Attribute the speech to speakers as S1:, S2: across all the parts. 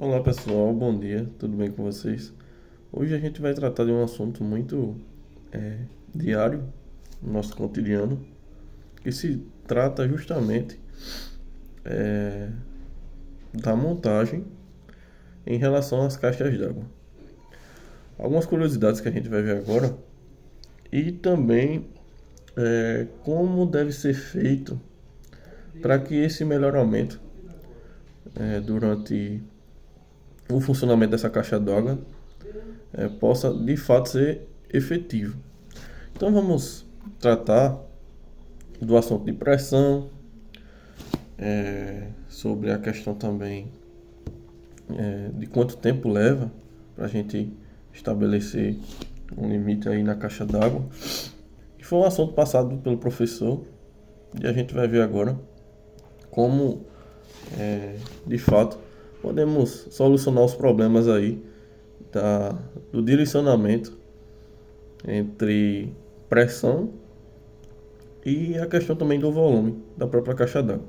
S1: Olá pessoal, bom dia, tudo bem com vocês? Hoje a gente vai tratar de um assunto muito diário, no nosso cotidiano, que se trata justamente da montagem em relação às caixas d'água. Algumas curiosidades que a gente vai ver agora e também como deve ser feito para que esse melhoramento durante o funcionamento dessa caixa d'água possa de fato ser efetivo. Então vamos tratar do assunto de pressão, sobre a questão também de quanto tempo leva para a gente estabelecer um limite aí na caixa d'água. E foi um assunto passado pelo professor e a gente vai ver agora como de fato podemos solucionar os problemas aí do direcionamento entre pressão e a questão também do volume da própria caixa d'água.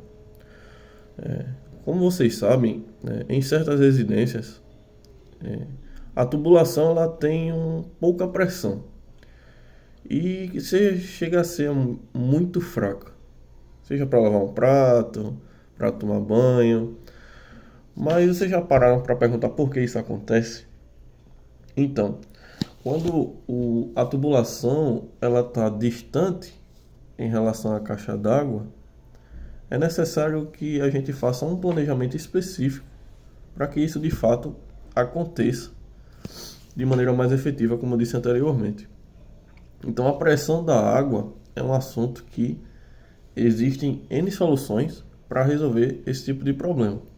S1: Como vocês sabem, né, em certas residências, a tubulação ela tem pouca pressão e que chega a ser muito fraca, seja para lavar um prato, para tomar banho. Mas vocês já pararam para perguntar por que isso acontece? Então, quando a tubulação ela está distante em relação à caixa d'água, é necessário que a gente faça um planejamento específico para que isso de fato aconteça de maneira mais efetiva, como eu disse anteriormente. Então, a pressão da água é um assunto que existem N soluções para resolver esse tipo de problema.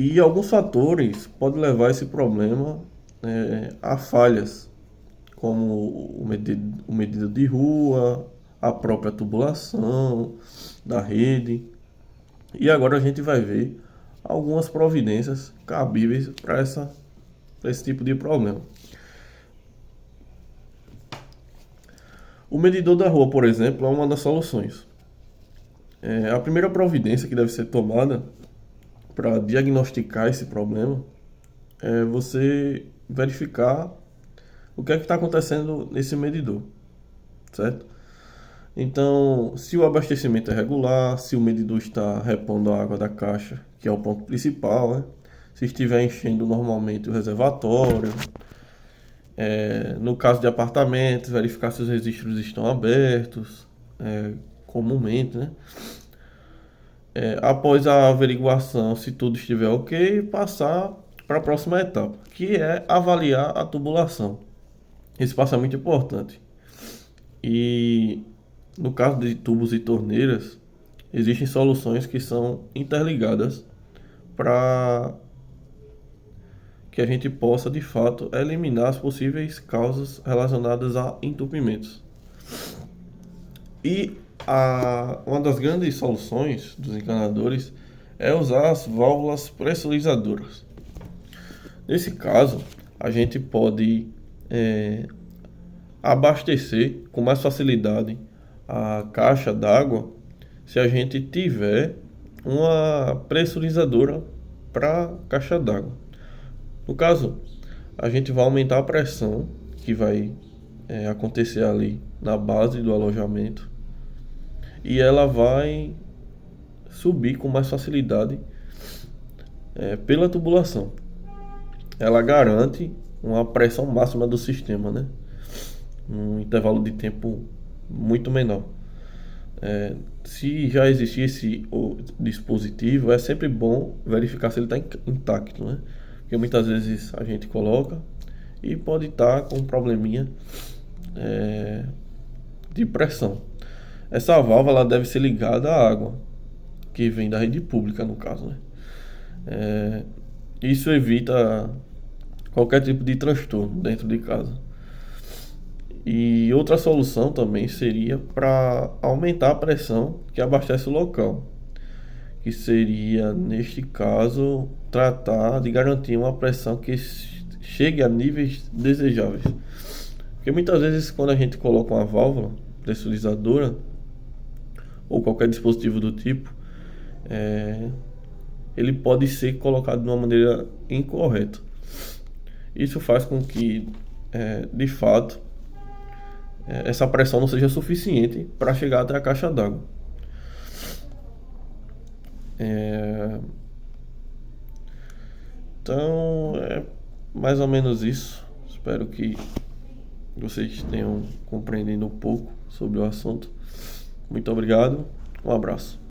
S1: E alguns fatores podem levar esse problema a falhas, como o medida de rua, a própria tubulação da rede. E agora a gente vai ver algumas providências cabíveis para esse tipo de problema. O medidor da rua, por exemplo, é uma das soluções. A primeira providência que deve ser tomada para diagnosticar esse problema é você verificar o que é que está acontecendo nesse medidor, certo? Então, se o abastecimento é regular, se o medidor está repondo a água da caixa, que é o ponto principal, né? Se estiver enchendo normalmente o reservatório, no caso de apartamentos, verificar se os registros estão abertos, comumente, né? Após a averiguação, se tudo estiver ok, passar para a próxima etapa, que é avaliar a tubulação. Esse passo é muito importante. E no caso de tubos e torneiras, existem soluções que são interligadas para que a gente possa de fato eliminar as possíveis causas relacionadas a entupimentos. E uma das grandes soluções dos encanadores é usar as válvulas pressurizadoras. Nesse caso, a gente pode abastecer com mais facilidade a caixa d'água se a gente tiver uma pressurizadora para caixa d'água. No caso, a gente vai aumentar a pressão que vai acontecer ali na base do alojamento e ela vai subir com mais facilidade pela tubulação. Ela garante uma pressão máxima do sistema, né? Num intervalo de tempo muito menor. Se já existir o dispositivo, é sempre bom verificar se ele está intacto, né? Porque muitas vezes a gente coloca e pode estar com um probleminha de pressão. Essa válvula ela deve ser ligada à água, que vem da rede pública, no caso, né? Isso evita qualquer tipo de transtorno dentro de casa. E outra solução também seria para aumentar a pressão que abastece o local, que seria, neste caso, tratar de garantir uma pressão que chegue a níveis desejáveis. Porque muitas vezes quando a gente coloca uma válvula pressurizadora ou qualquer dispositivo do tipo, ele pode ser colocado de uma maneira incorreta. Isso faz com que, de fato, essa pressão não seja suficiente para chegar até a caixa d'água. Então, é mais ou menos isso. Espero que vocês tenham compreendido um pouco sobre o assunto. Muito obrigado, um abraço.